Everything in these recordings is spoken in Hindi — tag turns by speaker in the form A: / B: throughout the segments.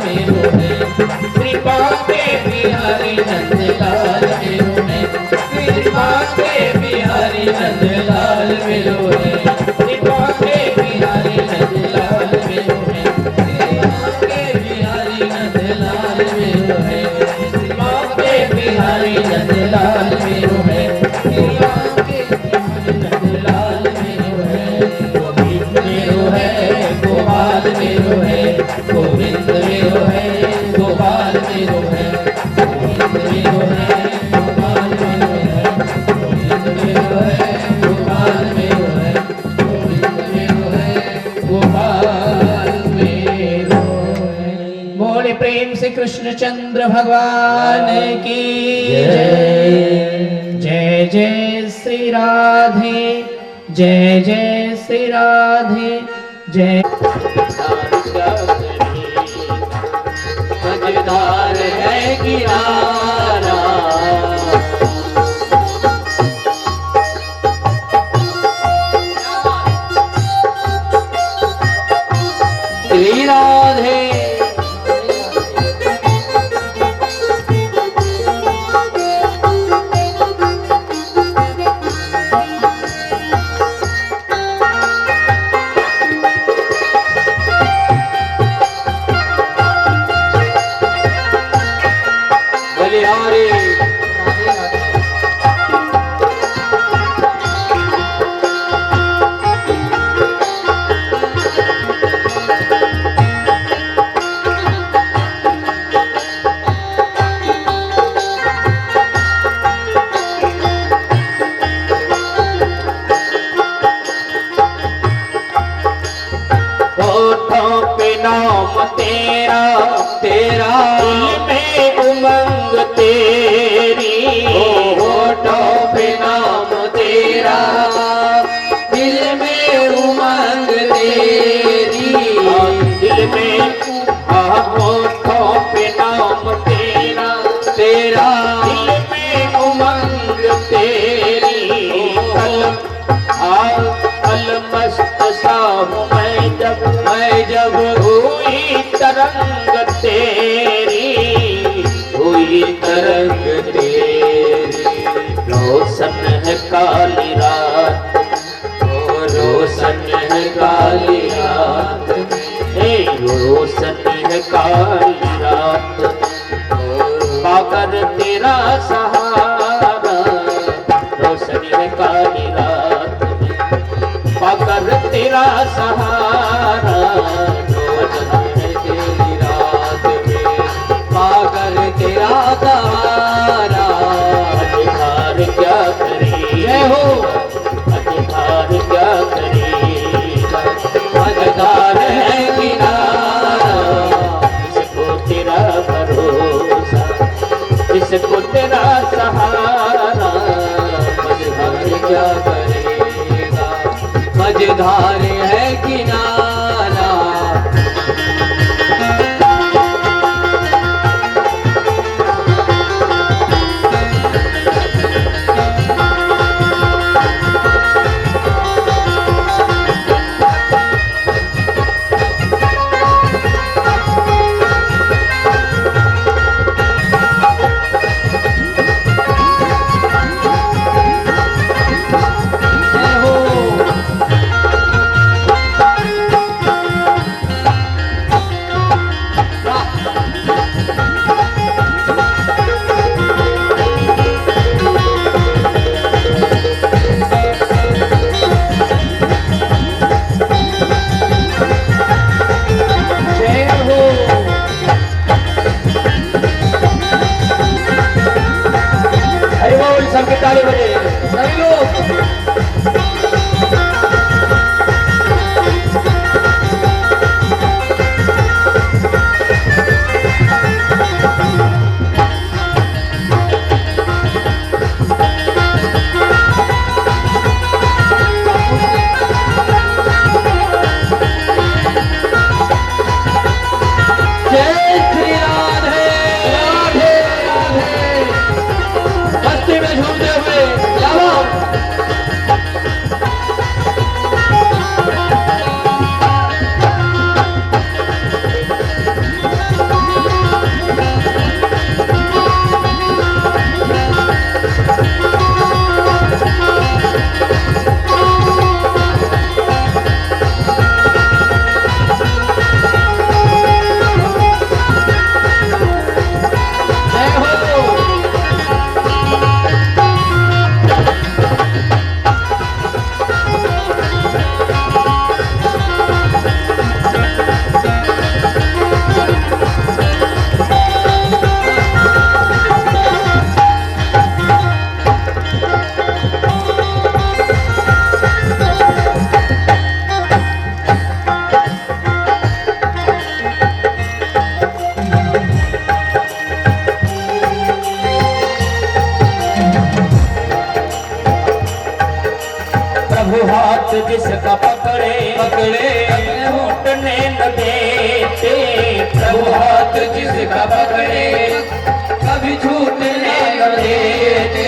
A: मेरो है, कृपा के बिहारी नंदलाल मेरो है, कृपा के बिहारी नंदलाल मेरो है, कृपा के बिहारी नंदलाल मेरो है, कृपा के बिहारी नंदलाल मेरो है, कृपा के बिहारी नंदलाल मेरो है, कृपा के बिहारी नंदलाल मेरो है, गोविंद मेरो है, गोपाल मेरो है, गोविंद मेरो है, गोपाल मेरो है, गोविंद मेरो है, गोपाल मेरो है, गोविंद मेरो है, गोपाल मेरो है, गोविंद मेरो है, गोपाल मेरो है। बोले प्रेम से कृष्णचंद्र भगवान की जय। जय जय श्री राधे, जय जय श्री राधे, जय।
B: मजेदार है किनारा, श्री राधे बलिहारी होठों पे नाम तेरा, तेरा दिल में उमंग तेरी, होठों पे नाम तेरा, दिल में उमंग तेरी, दिल में होठों पे नाम तेरा, तेरा दिल में उमंग तेरी, अलमस्त सा मैं जब हुई तरंग तेरी, हुई तरंग तेरी, रोशन है काली रात, ओ रोशन है काली रात, रोशन है काली रात, पाकर तेरा सहारा, रोशन है काली रात, पाकर तेरा सहारा, तेरी रात में पाकर तेरा सहारा, अधिकार क्या करेगा, हो अधिकार क्या करेगा, अधिकार है किनारा, इसको तेरा भरोसा, इसको तेरा सहारा, अधिकार क्या करेगा, मजेदार है किनारा।
A: प्रभु हाथ जिसका पकड़े कभी छूटने न देते।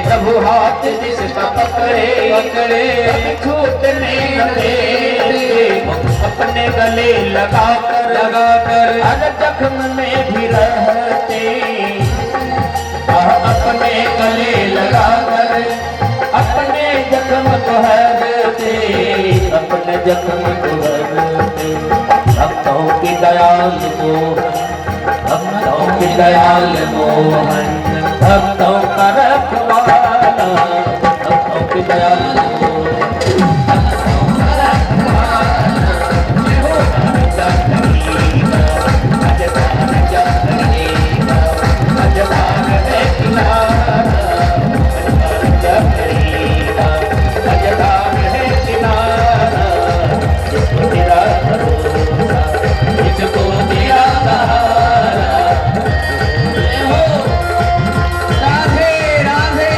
A: प्रभु हाथ जिसका पकड़े कभी छूटने न देते। अपने गले लगाकर हर जख्म में भी रहते। अपने गले लगाकर अपने जख्म को हरते। अपने जख्म को हरते। भक्तों की दयाल मोहन, भक्तों की दयाल मोहन, भक्तों का रखवाला, भक्तों की दयाल मोहन, भक्तों का रखवाला। मजदार क्या करेगा, मजदार है किनारा, मजदार क्या करेगा, मजदार है किनारा। जिसको तेरा भरोसा, जिसको तेरा सहारा। हो राधे राधे।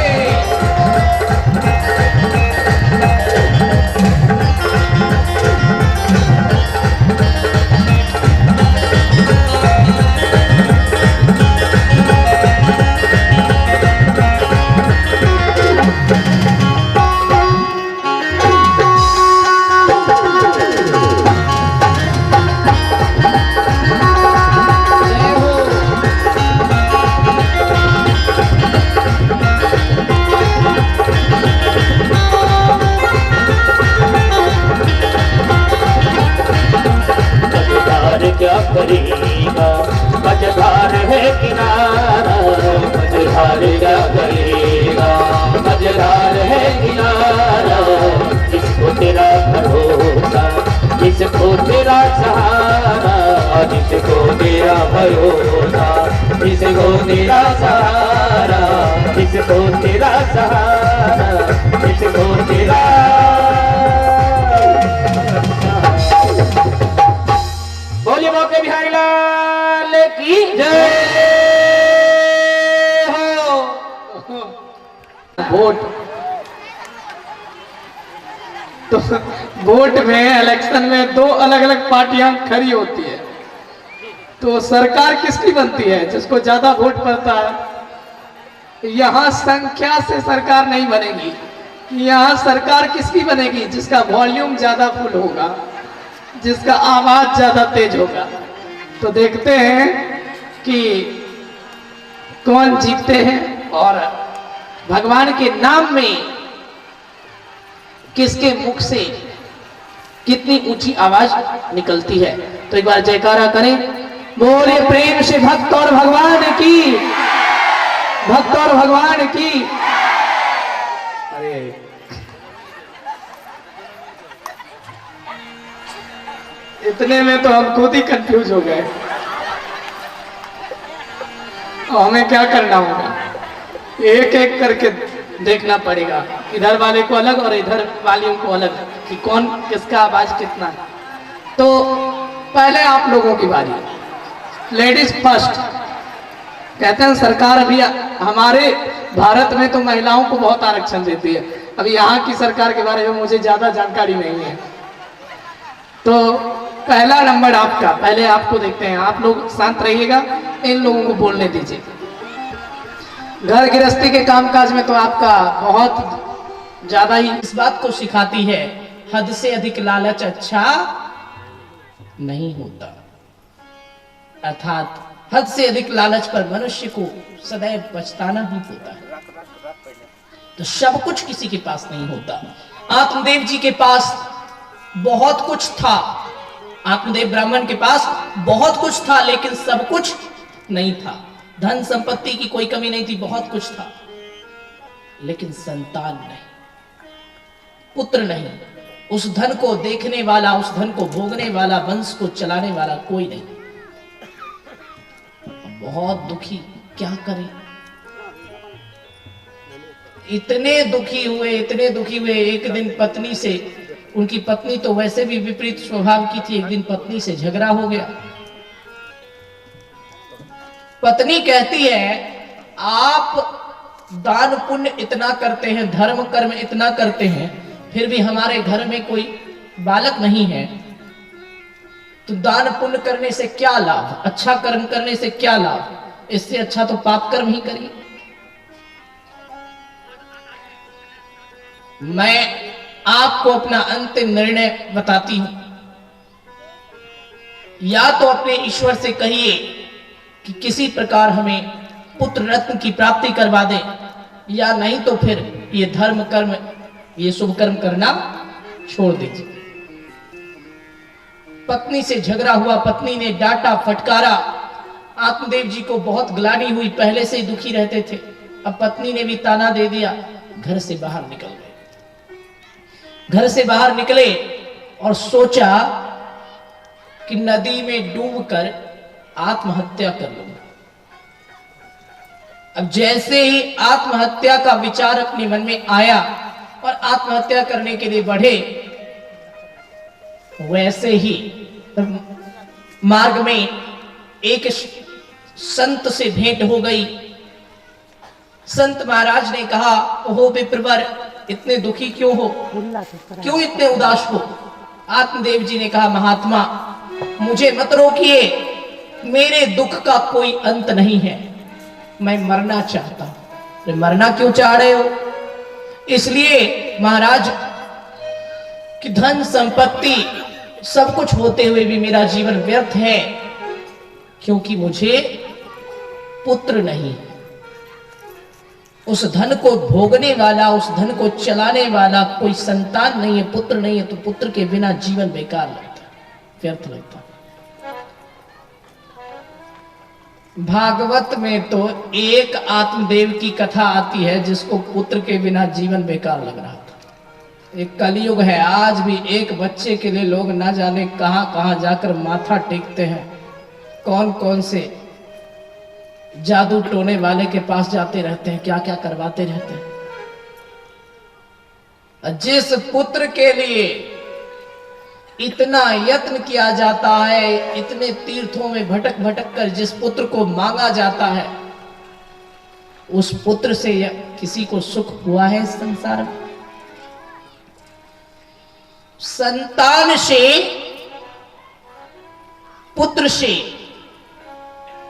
A: क्या करेगा, मझधार है किनारा, मझधार क्या करेगा, मझधार है किनारा। जिसको तेरा भरोसा, जिसको तेरा सहारा, जिसको तेरा भरोसा, जिसको तेरा सहारा, जिसको तेरा सहारा, जिसको तेरा। बोलिए मौके बिहारी लाल की जय हो।
C: वोट तो वोट में, इलेक्शन में दो अलग अलग पार्टियां खड़ी होती है। तो सरकार किसकी बनती है? जिसको ज्यादा वोट पड़ता है। यहाँ संख्या से सरकार नहीं बनेगी। यहाँ सरकार किसकी बनेगी? जिसका वॉल्यूम ज्यादा फुल होगा, जिसका आवाज ज्यादा तेज होगा। तो देखते हैं कि कौन जीतते हैं और भगवान के नाम में किसके मुख से कितनी ऊंची आवाज निकलती है। तो एक बार जयकारा करें, बोले प्रेम से भक्त और भगवान की, भक्त और भगवान की। अरे इतने में तो हम खुद ही कंफ्यूज हो गए। हमें क्या करना होगा? एक एक करके देखना पड़ेगा, इधर वाले को अलग और इधर वाले को अलग, कि कौन किसका आवाज कितना है। तो पहले आप लोगों की बारी, लेडीज फर्स्ट। कहते हैं सरकार अभी हमारे भारत में तो महिलाओं को बहुत आरक्षण देती है। अभी यहाँ की सरकार के बारे में मुझे ज्यादा जानकारी नहीं है। तो पहला नंबर आपका, पहले आपको देखते हैं। आप लोग शांत रहिएगा, इन लोगों को बोलने दीजिए। घर गृहस्थी के कामकाज में तो आपका बहुत ज्यादा ही इस बात को सिखाती है, हद से अधिक लालच अच्छा नहीं होता। अर्थात हद से अधिक लालच पर मनुष्य को सदैव पछताना ही होता है। तो सब कुछ किसी के पास नहीं होता। आत्मदेव जी के पास बहुत कुछ था, आत्मदेव ब्राह्मण के पास बहुत कुछ था, लेकिन सब कुछ नहीं था। धन संपत्ति की कोई कमी नहीं थी, बहुत कुछ था, लेकिन संतान नहीं, पुत्र नहीं। उस धन को देखने वाला, उस धन को भोगने वाला, वंश को चलाने वाला कोई नहीं। बहुत दुखी, क्या करें। इतने दुखी हुए, इतने दुखी हुए। एक दिन पत्नी से, उनकी पत्नी तो वैसे भी विपरीत स्वभाव की थी, एक दिन पत्नी से झगड़ा हो गया। पत्नी कहती है, आप दान पुण्य इतना करते हैं, धर्म कर्म इतना करते हैं, फिर भी हमारे घर में कोई बालक नहीं है।
A: तो दान पुण्य करने से क्या लाभ, अच्छा कर्म करने से क्या लाभ, इससे अच्छा तो पाप कर्म ही करिए। मैं आपको अपना अंतिम निर्णय बताती हूं, या तो अपने ईश्वर से कहिए कि किसी प्रकार हमें पुत्र रत्न की प्राप्ति करवा दे, या नहीं तो फिर ये धर्म कर्म, ये शुभ कर्म करना छोड़ दीजिए। पत्नी से झगड़ा हुआ, पत्नी ने डांटा फटकारा, आत्मदेव जी को बहुत ग्लानि हुई, पहले से ही दुखी रहते थे, अब पत्नी ने भी ताना दे दिया, घर से बाहर निकल गए। घर से बाहर निकले और सोचा कि नदी में डूबकर आत्महत्या कर लूंगा। अब जैसे ही आत्महत्या का विचार अपने मन में आया और आत्महत्या करने के लिए बढ़े, वैसे ही मार्ग में एक संत से भेंट हो गई। संत महाराज ने कहा, ओहो विप्रवर, इतने दुखी क्यों हो, क्यों इतने उदास हो? आत्मदेव जी ने कहा, महात्मा मुझे मत रोकिए, मेरे दुख का कोई अंत नहीं है, मैं मरना चाहता हूं। मरना क्यों चाह रहे हो? इसलिए महाराज कि धन संपत्ति सब कुछ होते हुए भी मेरा जीवन व्यर्थ है, क्योंकि मुझे पुत्र नहीं, उस धन को भोगने वाला, उस धन को चलाने वाला कोई संतान नहीं है, पुत्र नहीं है, तो पुत्र के बिना जीवन बेकार लगता है, व्यर्थ लगता है। भागवत में तो एक आत्मदेव की कथा आती है जिसको पुत्र के बिना जीवन बेकार लग रहा था। एक कलयुग है, आज भी एक बच्चे के लिए लोग ना जाने कहां कहां जाकर माथा टेकते हैं, कौन कौन से जादू टोने वाले के पास जाते रहते हैं, क्या क्या करवाते रहते हैं। जिस पुत्र के लिए इतना यत्न किया जाता है, इतने तीर्थों में भटक भटक कर जिस पुत्र को मांगा जाता है, उस पुत्र से किसी को सुख हुआ है इस संसार में? संतान से, पुत्र से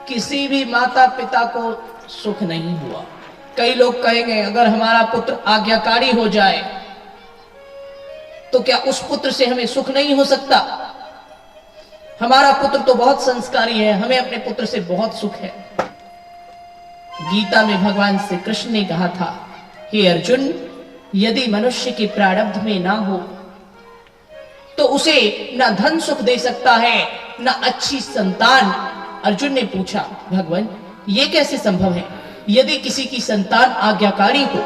A: किसी भी माता पिता को सुख नहीं हुआ। कई लोग कहेंगे, अगर हमारा पुत्र आज्ञाकारी हो जाए तो क्या उस पुत्र से हमें सुख नहीं हो सकता? हमारा पुत्र तो बहुत संस्कारी है, हमें अपने पुत्र से बहुत सुख है। गीता में भगवान श्री कृष्ण ने कहा था, हे अर्जुन, यदि मनुष्य के प्रारब्ध में ना हो तो उसे ना धन सुख दे सकता है, ना अच्छी संतान। अर्जुन ने पूछा, भगवान ये कैसे संभव है? यदि किसी की संतान आज्ञाकारी हो,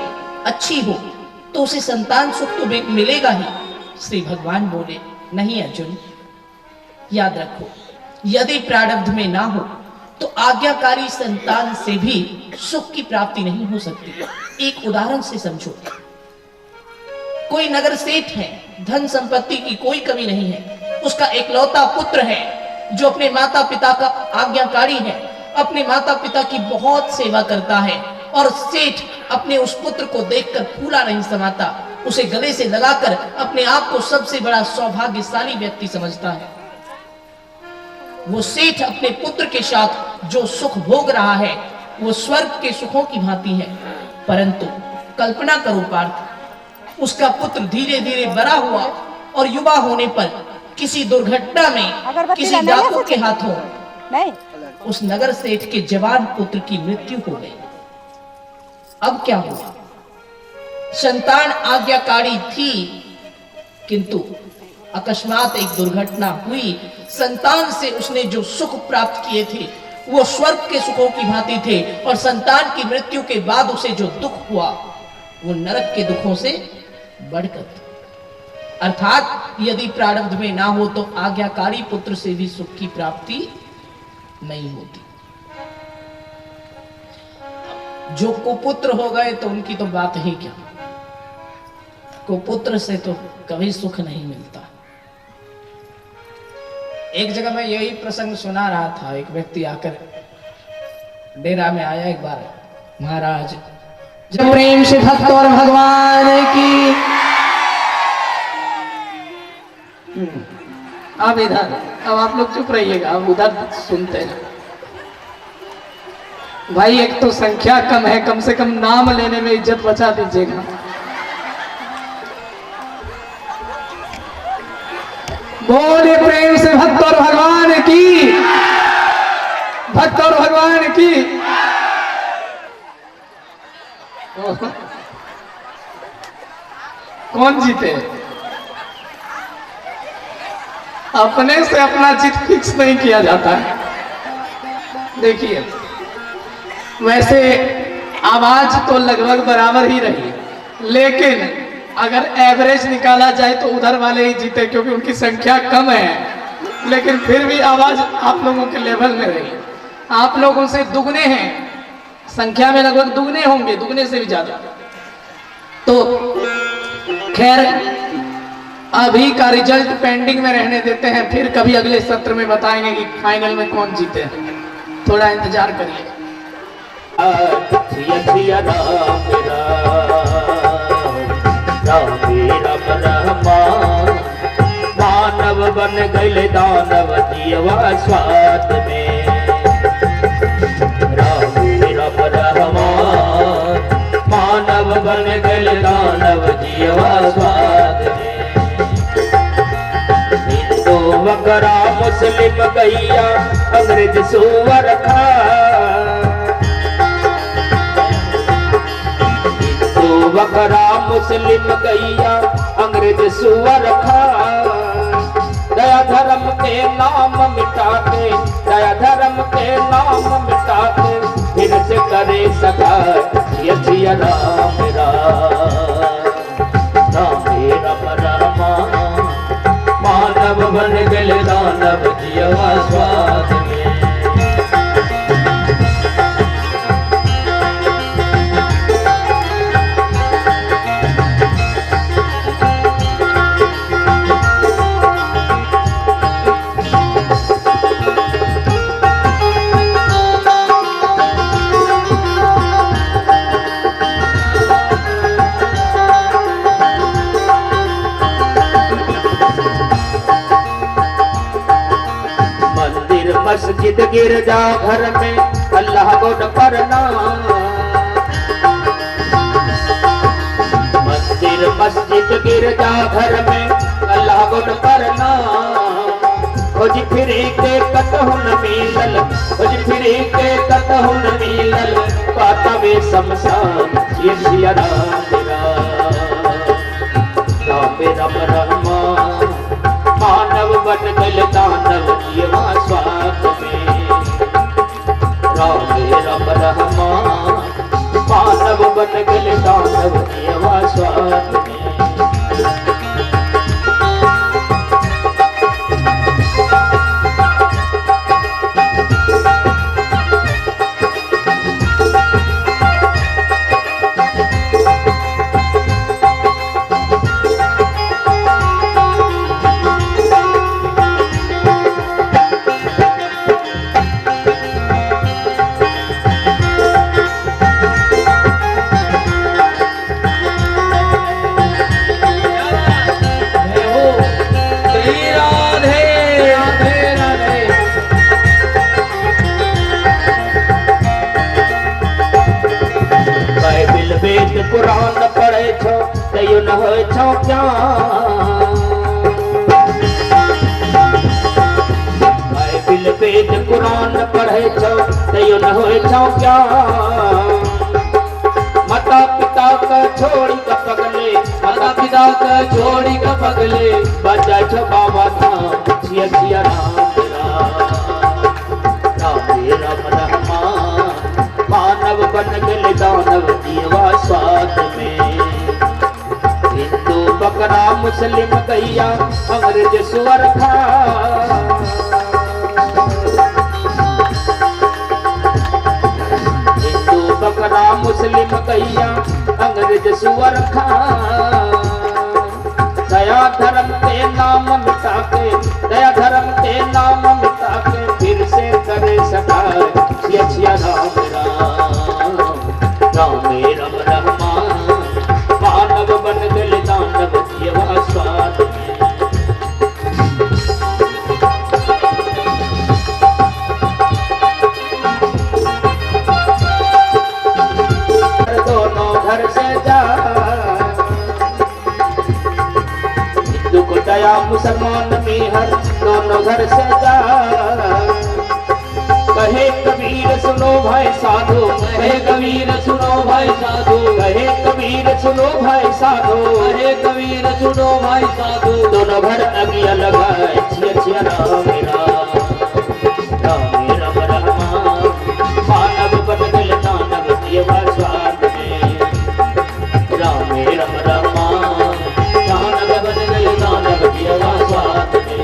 A: अच्छी हो, तो उसे संतान सुख तो मिलेगा ही। श्री भगवान बोले, नहीं अर्जुन, याद रखो, यदि प्रारब्ध में ना हो तो आज्ञाकारी संतान से भी सुख की प्राप्ति नहीं हो सकती। एक उदाहरण से समझो, कोई नगर सेठ है, धन संपत्ति की कोई कमी नहीं है, उसका एकलौता पुत्र है जो अपने माता पिता का आज्ञाकारी है, अपने माता पिता की बहुत सेवा करता है, और सेठ अपने उस पुत्र को देखकर फूला नहीं समाता, उसे गले से लगाकर अपने आप को सबसे बड़ा सौभाग्यशाली व्यक्ति समझता है। वो सेठ अपने पुत्र के साथ जो सुख भोग रहा है वो स्वर्ग के सुखों की भांति है। परंतु कल्पना करो पार्थ, उसका पुत्र धीरे धीरे बड़ा हुआ और युवा होने पर किसी दुर्घटना में किसी डाकू के हाथों नहीं, उस नगर सेठ के जवान पुत्र की मृत्यु हो गई। अब क्या हुआ? संतान आज्ञाकारी थी, किंतु अकस्मात एक दुर्घटना हुई। संतान से उसने जो सुख प्राप्त किए थे वो स्वर्ग के सुखों की भांति थे, और संतान की मृत्यु के बाद उसे जो दुख हुआ वो नरक के दुखों से बढ़कर। अर्थात यदि प्रारब्ध में ना हो तो आज्ञाकारी पुत्र से भी सुख की प्राप्ति नहीं होती। जो कुपुत्र हो गए तो उनकी तो बात ही क्या, कुपुत्र से तो कभी सुख नहीं मिलता। एक जगह मैं यही प्रसंग सुना रहा था, एक व्यक्ति आकर डेरा में आया एक बार, महाराज जब प्रेम से भक्त और भगवान की
C: अब इधर, अब आप लोग चुप रहिएगा, अब उधर सुनते हैं। भाई एक तो संख्या कम है, कम से कम नाम लेने में इज्जत बचा दीजिएगा। बोले प्रेम से भक्त और भगवान की, भक्त और भगवान की। कौन जीते? अपने से अपना जीत फिक्स नहीं किया जाता है। देखिए वैसे आवाज तो लगभग बराबर ही रही, लेकिन अगर एवरेज निकाला जाए तो उधर वाले ही जीते, क्योंकि उनकी संख्या कम है, लेकिन फिर भी आवाज आप लोगों के लेवल में रही। आप लोगों से दुगने हैं, संख्या में लगभग दुगने होंगे, दुगने से भी ज्यादा। तो खैर अभी का रिजल्ट पेंडिंग में रहने देते हैं, फिर कभी अगले सत्र में बताएंगे कि फाइनल में कौन जीते हैं। थोड़ा इंतजार करिए।
B: मानव बन गए दानव जीवा स्वाद में, राम रहमान मानव बन गए दानव जीवा स्वाद में। हिंदू बकरा मुस्लिम गैया अंग्रेज सुअर खा, बकरा मुस्लिम गैया अंग्रेज सुअर खा। दया धर्म के नाम मिटा के, दया धर्म के नाम मिटा के, फिर से करे सका जिया राम राम राम। मानव बन गए दानव जीवा स्वाद में। मस्जिद गिरजा घर में अल्लाह को न प्रणाम, मंदिर मस्जिद गिरजा घर में अल्लाह को न प्रणाम। खोज फिरे के कतहु न मिलल, खोज फिरे के कतहु न मिलल, पातवे शमशान ये सिया राम राम रहमान। मानव बन गए दानव जीवा स्वाद में, राम रहमान मानव बन गए दानव जीवा स्वाद में। कुरान पढ़े छो तैयो न हो छो क्या, बाइबिल वेद कुरान पढ़े छो तैयो न हो छो क्या। माता पिता का छोड़ी का पगले, माता पिता का छोड़ी का पगले, बजा छो बाबा धाम सिया सिया राम राम रहमान। मानव बन गए दानव जीवा स्वाद में, हिंदू बकरा मुस्लिम गैया अंग्रेज सुअर खा। हिंदू बकरा मुस्लिम गैया अंग्रेज सुअर खा। दया धर्म के नाम मिटा के, दया धर्म के नाम मिटा के, फिर से करे सका सिया राम राम रहमान। मानव बन गए दानव जीवा स्वाद में। दोनों घर से जाए। कहे कबीर सुनो भाई साधु,
A: कहे कबीर सुनो भाई साधु,
B: कहे कबीर सुनो भाई साधु,
A: कहे कबीर सुनो भाई साधु।
B: दोनों घर अगिया लगाए छिया छिया राम राम राम राम राम। मानव बन गल दानव जीवा स्वाद में, राम राम राम।
A: दानव बन गए दानव जीवा स्वाद में।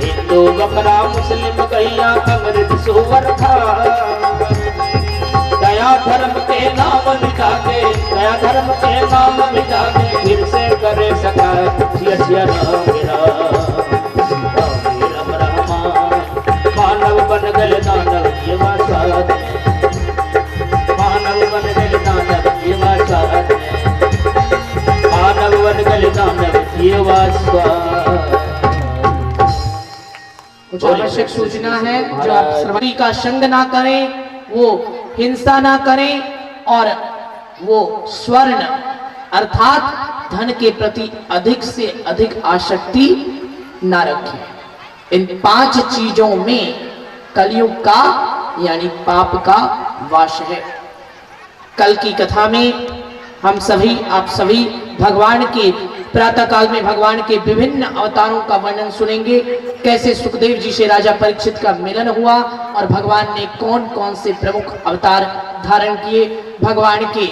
B: हिंदू बकरा मुस्लिम गैया अमृत सुवर खा। दया धर्म के नाम मिटा के, दया धर्म के नाम मिटा के फिर से करे सका सिया सिया राम राम राम। मानव बन गए दानव जीवा स्वाद में, मानव बन गए दानव जीवा स्वाद में, मानव बन गए दानव जीवा स्वाद।
C: कुछ आवश्यक सूचना है जो आप श्रवणी का संग ना करें, वो हिंसा ना करें और वो स्वर्ण अर्थात धन के प्रति अधिक से अधिक आसक्ति ना रखें। इन 5 चीजों में कलयुग का यानी पाप का वास है। कल की कथा में हम सभी आप सभी भगवान के प्रातः काल में भगवान के विभिन्न अवतारों का वर्णन सुनेंगे। कैसे सुखदेव जी से राजा परीक्षित का मिलन हुआ और भगवान ने कौन कौन से प्रमुख अवतार धारण किए। भगवान के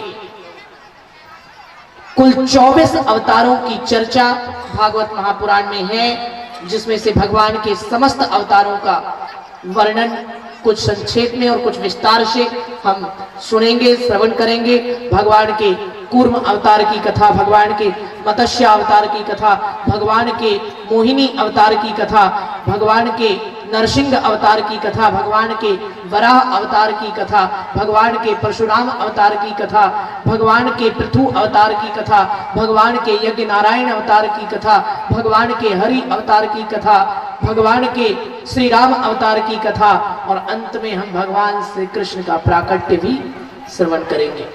C: कुल 24 अवतारों की चर्चा भागवत महापुराण में है, जिसमें से भगवान के समस्त अवतारों का वर्णन कुछ संक्षेप में और कुछ विस्तार से हम सुनेंगे, श्रवण करेंगे। भगवान के कूर्म अवतार की कथा, भगवान के मत्स्य अवतार की कथा, भगवान के मोहिनी अवतार की कथा, भगवान के नरसिंह अवतार की कथा, भगवान के वराह अवतार की कथा, भगवान के परशुराम अवतार की कथा, भगवान के पृथु अवतार की कथा, भगवान के यज्ञ नारायण अवतार की कथा, भगवान के हरि अवतार की कथा, भगवान के श्री राम अवतार की कथा और अंत में हम भगवान श्री कृष्ण का प्राकट्य भी श्रवण करेंगे।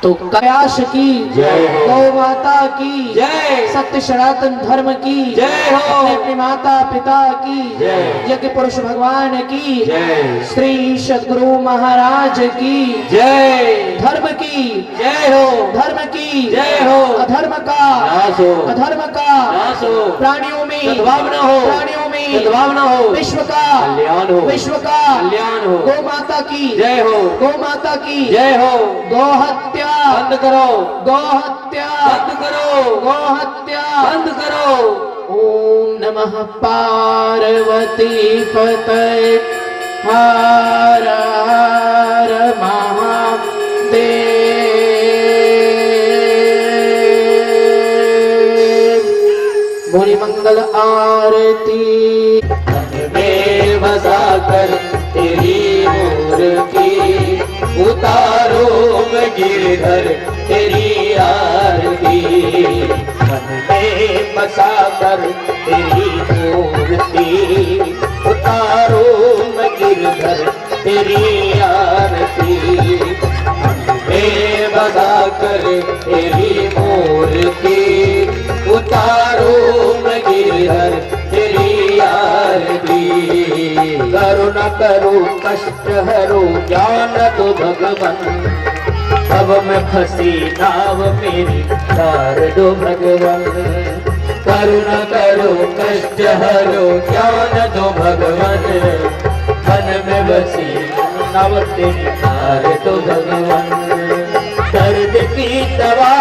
C: तो कयाश की
B: जय हो,
C: गौ माता की
B: जय,
C: सत्य सनातन धर्म की
B: जय हो,
C: अपने माता पिता की
B: जय,
C: यज्ञ पुरुष भगवान की
B: जय,
C: श्री सद्गुरु महाराज की
B: जय,
C: धर्म की
B: जय हो,
C: धर्म की
B: जय हो,
C: अधर्म का
B: नाश हो,
C: अधर्म का
B: नाश हो,
C: प्राणियों में
B: सद्भावना हो,
C: प्राणियों में
B: सद्भावना हो,
C: विश्व का
B: कल्याण हो,
C: विश्व का
B: कल्याण हो,
C: गौ माता की
B: जय हो,
C: गौ माता की
B: जय हो।
C: गौ हत्या
B: बंद करो,
C: गौ हत्या
B: बंद करो,
C: गौ हत्या
B: बंद करो।
C: ओम नमः पार्वती पतये हर हर महादेव। बोली मंगल आरती।
B: मन में बसा कर तेरी मूर्ति उतारो मैं गिरधर तेरी आरती। मन में बसा कर तेरी मूर्ति उतारो मैं गिरधर तेरी आरती। मन में बसा कर तेरी मूर्ति उतारो मैं गिरधर तेरी आरती। करुणा करो कष्ट हरो ज्ञान दो भगवन, अब मैं फंसी नाव मेरी तार दो भगवन। करुणा करो कष्ट हरो ज्ञान दो भगवन, मन में बसी नाव तेरी तार दो भगवन। दर्द की दवा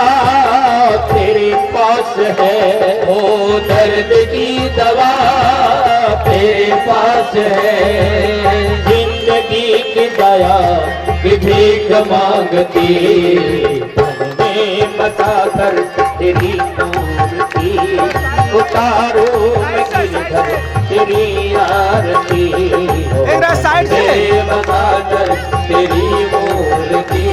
B: तेरे पास है, ओ दर्द की दवा तेरे पास है। जिंदगी की दया की भीख मांगती, मन में बसा कर तेरी मूर्ति उतारो मैं गिरधर तेरी आरती।
D: साइड से
B: बसा कर तेरी मूर्ति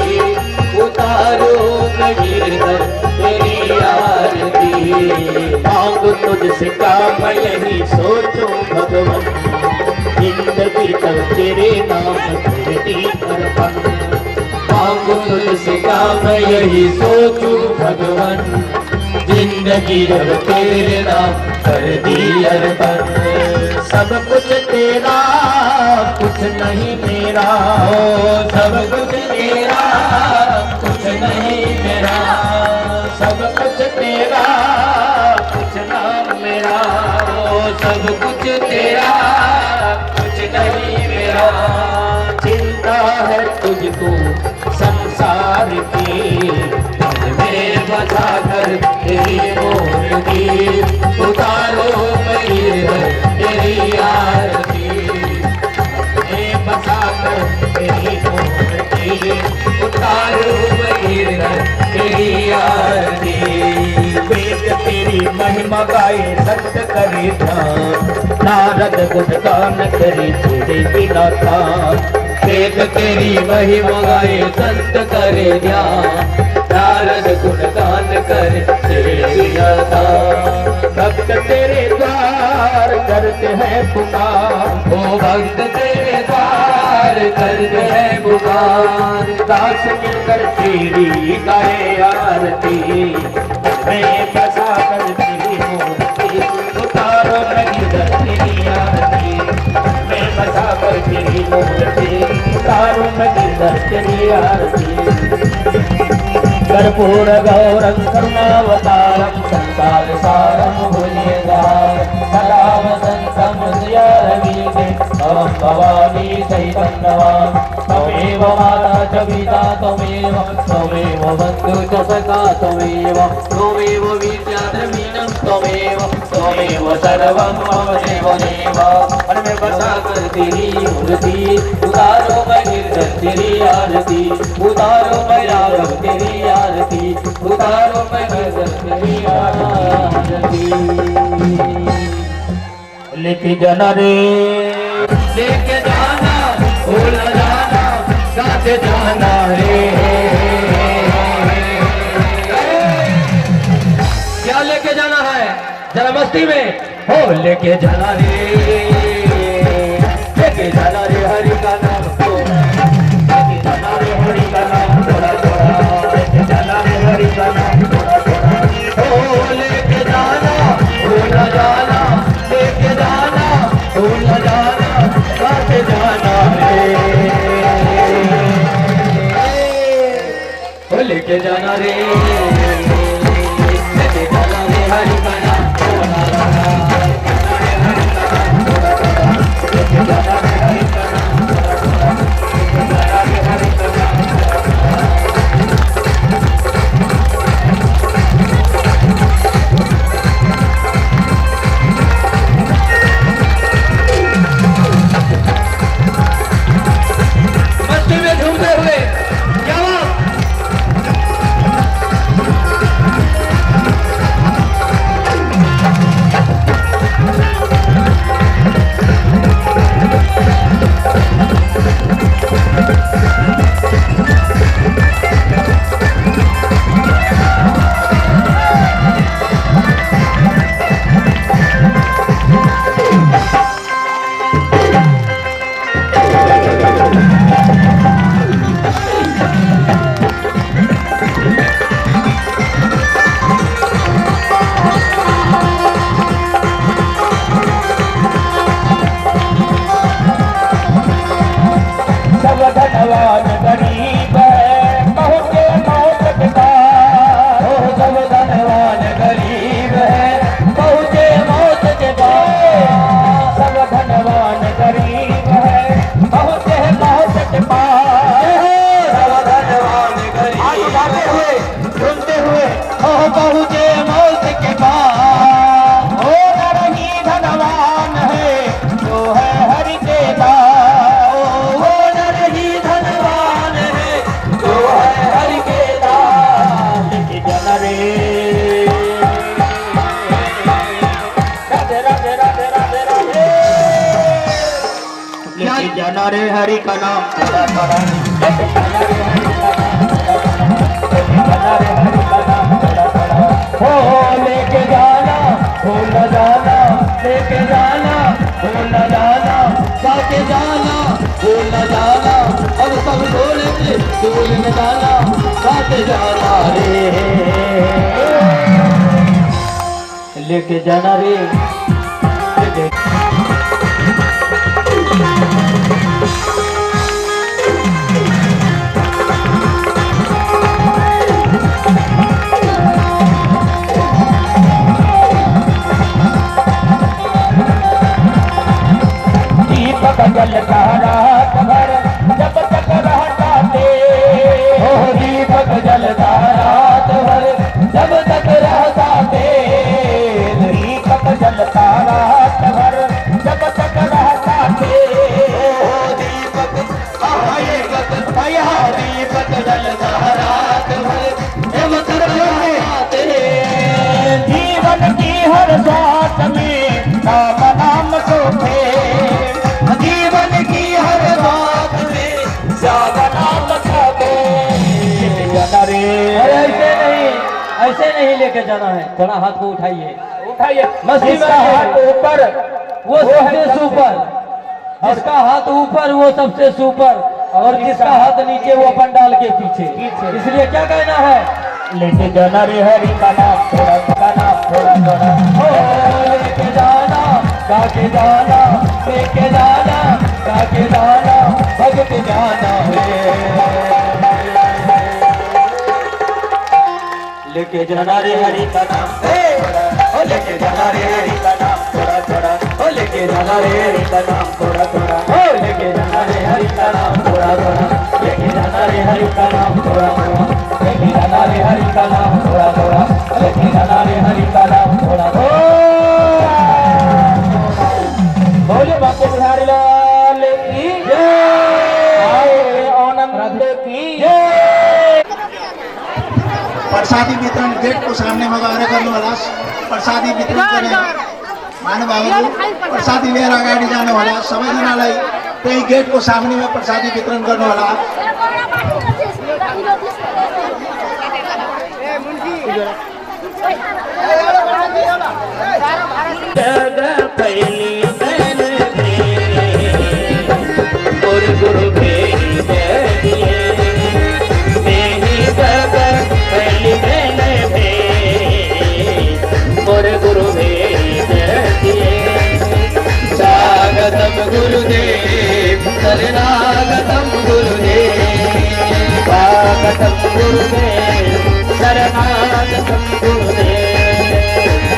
B: उतारो मैं गिरधर तेरी आरती। मांगो तुझसे काम यही सोचो भगवान, जिंदगी तक तेरे नाम तेरी अर्पण। मांगो तुझसे काम यही सोचो भगवान,
A: जिंदगी अब तेरे नाम कर दी अर्पण।
B: सब कुछ तेरा कुछ नहीं मेरा,
A: ओ सब कुछ तेरा कुछ नहीं मेरा,
B: सब कुछ तेरा कुछ नाम मेरा,
A: ओ सब कुछ तेरा कुछ नहीं मेरा।
B: चिंता है तुझको संसार की,
A: में बसा कर तेरी मूर्ति, उतारो महीर तेरी आरती। में बसा कर तेरी मूर्ति, उतारो महीर तेरी आरती।
B: वेद तेरी महिमा गाए संत करे ध्यान, नारद गुणगान करे तेरे बिना था।
A: वेद तेरी महिमा गाए संत करे ध्यान, नारद गुणगान करे तेरी अदा।
B: भक्त तेरे द्वार करते हैं पुकार,
A: ओ भक्त तेरे द्वार करते हैं पुकार।
B: दास मिलकर तेरी गाए आरती, मैं बसा कर तेरी मूर्ति, उतारो नहीं तेरी आरती। मैं बसा कर तेरी मूर्ति, उतारो नहीं तेरी आरती। कर्पूर गौरम करुणावतारम संसार सारम भुजगेन्द्रहार, सदा वसंतम हृदयारविंदे भवं भवानी सहितं नमामि। त्वमेव माता च पिता त्वमेव, त्वमेव बन्धु च सखा त्वमेव, त्वमेव विद्याधर्मिणं त्वमेव, त्वमेव सर्वं मम देव देव। मन में बसा कर तेरी मूर्ति, उतारो मैं गिरधर तेरी आरती, उतारो मैं राघव तेरी आरती, उतारो मैं गिरधर तेरी आरती। लेके जाना रे,
A: लेके जाना भूल जाना, साथ जाना रे। क्या लेके जाना है जरा मस्ती में? हो लेके जाना रे,
B: लेके जाना रे हरि का नाम थोड़ा, लेके जाना रे हरि का नाम थोड़ा थोड़ा, लेके जाना रे हरि का नाम थोड़ा थोड़ा।
A: ओ लेके जाना भूल जाना, लेके जाना भूल जाना, साथ जाना रे। ओ लेके जाना रे, लेके जाना रे हरि का नाम थोड़ा थोड़ा, लेके जाना रे हरि का नाम थोड़ा थोड़ा, लेके जाना रे हरि का नाम थोड़ा थोड़ा। मस्ती में झूमते हुए क्या बात?
B: सब धनवान गरीब है, पहुँचे मौत के पार।
A: ओ सब धनवान गरीब है, पहुँचे मौत के पार।
B: सब धनवान गरीब है, पहुँचे मौत के पार।
A: सब धनवान गरीब
B: गाते हुए सुनते हुए
A: ओ पहुँचे मौत के पार।
B: ओ नर ही धनवान है, जो है हरि के दास।
A: ओ नर ही धनवान है, जो है हरि के दास।
B: लेके जाना रे, राधे राधे राधे राधे राधे। लेके जाना रे हरि का नाम थोड़ा थोड़ा, लेके जाना रे हरि का नाम थोड़ा थोड़ा, लेके जाना रे हरि का नाम थोड़ा थोड़ा।
A: हो लेके जाना भूल जाना, लेके जाना भूल जाना, साथ जाना भूल जाना। अब सब बोलेंगे भूल में जाना, साथ जाना रे। लेके जाना रे
B: दीपक जलता रात भर जब तक रहता तेल।
A: ओ दीपक जलता रात भर जब तक रहता तेल।
B: दीपक जलता रात भर जब तक रहता तेल।
A: दीपक दीपक जलता रात भर जब तक रहता तेल।
B: जीवन की हर सांस में राम नाम को फेर।
A: जीवन की हर बात में
B: राम नाम को फेर। जाना रे
A: अरे ऐसे नहीं लेके जाना है। थोड़ा हाथ को उठाइए,
B: उठाइए
A: मस्ती में
B: जिसका हाथ ऊपर
A: वो सबसे सुपर, जिसका हाथ ऊपर वो सबसे सुपर, और जिसका हाथ नीचे वो पंडाल के पीछे। इसलिए क्या कहना है?
B: लेके जाना रे हरि का नाम थोड़ा का नाम थोड़ा थोड़ा।
A: ओ लेके जाना गाके जाना, लेके जाना गाके जाना, भगत जाना है। लेके जाना रे हरि का नाम ओ लेके जाना रे हरि का नाम थोड़ा थोड़ा। ओ लेके जाना रे हरि का नाम थोड़ा थोड़ा। ओ लेके जाना रे हरि का नाम थोड़ा थोड़ा। लेके जाना रे हरि का नाम थोड़ा थोड़ा। लेके जाना रे हरि का नाम थोड़ा थोड़ा। लेके जाना रे हरि का नाम थोड़ा थोड़ा।
B: बोले बापू बिहारी लाल की जय। आए आनंद की जय।
E: प्रसादी वितरण गेट को सामने में बाहर करने वाला प्रसादी वितरण करें माने बाबू प्रसादी लिएर अगाडि जाने वाला सबैजनालाई त्यही गेट को सामने में प्रसादी वितरण करने वाला।
B: जगह फैली मैंने और गुरु भेज दिए। मेरी जगह फैली मैंने और गुरु भेज दिए।
A: स्वागतम गुरुदेव, शरणागतम गुरुदेव।
B: स्वागतम गुरुदेव शरणागतम गुरुदेव।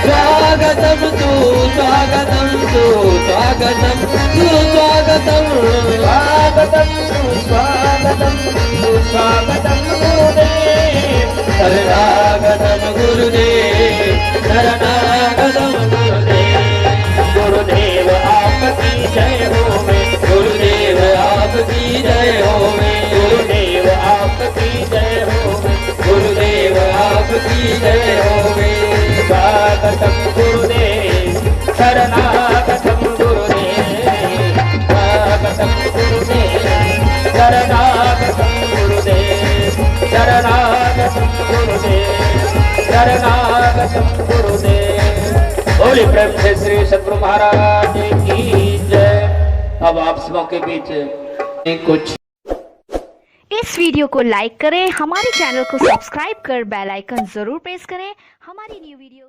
A: स्वागतम तू स्वागतम तू स्वागतम तू स्वागतम।
B: स्वागतम स्वागतम स्वागतम गुरुदेव।
A: शरणागतम गुरुदेव, शरणागतम गुरुदेव।
B: गुरुदेव आपकी जय हो मैं।
A: गुरुदेव आपकी जय हो मैं।
B: गुरुदेव आपकी जय हो मैं।
A: गुरुदेव आपकी जय हो मैं।
B: स्वागतम गुरुदेव शरणागतम गुरुदेव। स्वागतम गुरुदेव शरणागतम गुरुदेव। शरणागतम गुरुदेव शरणागतम गुरुदेव। बोले प्रेम से श्री सतगुरु महाराज की जय। अब आप सबों के बीच कुछ
F: इस वीडियो को लाइक करें, हमारे चैनल को सब्सक्राइब कर बेल आइकन जरूर प्रेस करें हमारी न्यू वीडियो